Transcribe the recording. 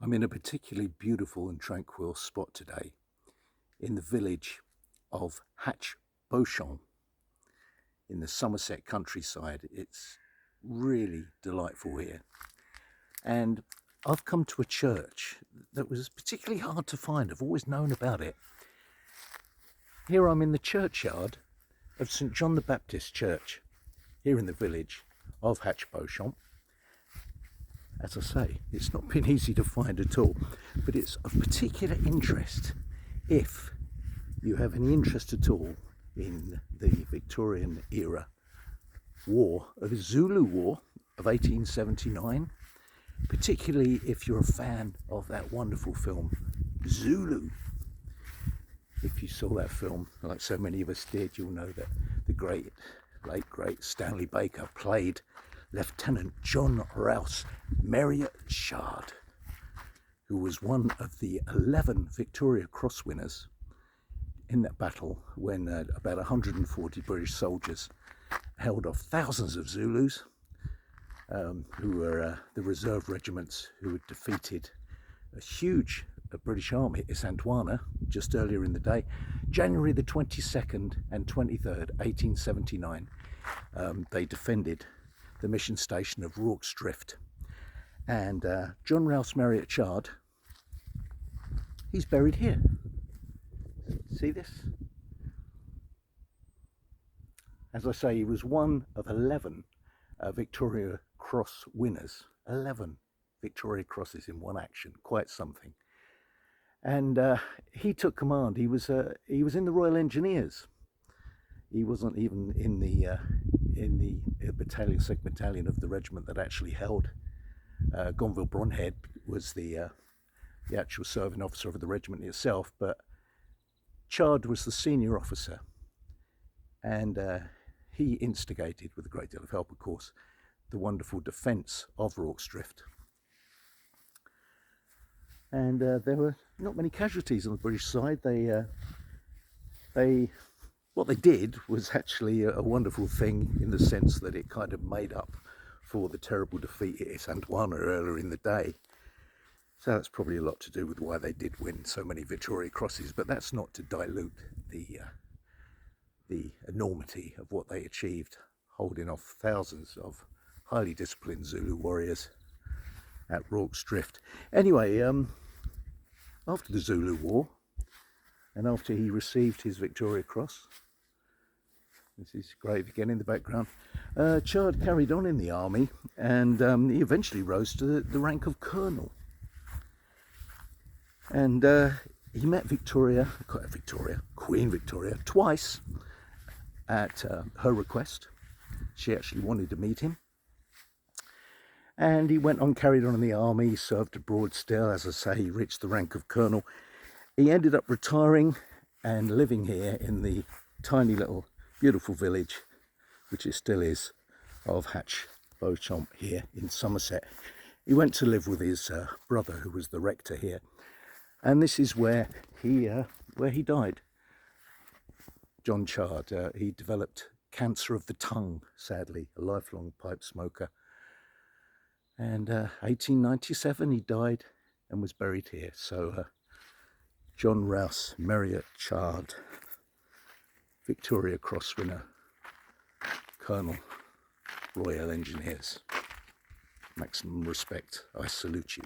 I'm in a particularly beautiful and tranquil spot today in the village of Hatch Beauchamp in the Somerset countryside. It's really delightful here. And I've come to a church that was particularly hard to find. I've always known about it. Here I'm in the churchyard of St John the Baptist Church here in the village of Hatch Beauchamp. As I say, it's not been easy to find at all, but it's of particular interest if you have any interest at all in the Victorian era war, the Zulu War of 1879, particularly if you're a fan of that wonderful film Zulu. If you saw that film, like so many of us did, you'll know that the late great Stanley Baker played Lieutenant John Rouse Marriott Chard, who was one of the 11 Victoria Cross winners in that battle when about 140 British soldiers held off thousands of Zulus, who were the reserve regiments who had defeated a huge British army at Santwana just earlier in the day, January the 22nd and 23rd, 1879. They defended the mission station of Rorkes Drift. And John Rouse Marriott Chard, he's buried here. See this? As I say, he was one of 11 Victoria Cross winners. 11 Victoria Crosses in one action, quite something. And he took command. He was in the Royal Engineers. He wasn't even in the battalion, second battalion of the regiment that actually held Gonville Bronhead. Was the actual serving officer of the regiment itself, but Chard was the senior officer, and he instigated, with a great deal of help of course, the wonderful defence of Rorkes Drift. And there were not many casualties on the British side. What they did was actually a wonderful thing, in the sense that it kind of made up for the terrible defeat at Santwana earlier in the day. So that's probably a lot to do with why they did win so many Victoria Crosses, but that's not to dilute the enormity of what they achieved, holding off thousands of highly disciplined Zulu warriors at Rorkes Drift. Anyway, after the Zulu War, and after he received his Victoria Cross, this is grave again in the background, Chard carried on in the army, and he eventually rose to the rank of colonel. And he met Queen Victoria, twice at her request. She actually wanted to meet him. And he went on, carried on in the army, served abroad still. As I say, he reached the rank of colonel. He ended up retiring and living here in the tiny little beautiful village, which it still is, of Hatch Beauchamp here in Somerset. He went to live with his brother, who was the rector here, and this is where he died. John Chard. He developed cancer of the tongue, sadly, a lifelong pipe smoker. And 1897 he died and was buried here. So John Rouse Marriott Chard, Victoria Cross winner, Colonel, Royal Engineers. Maximum respect. I salute you.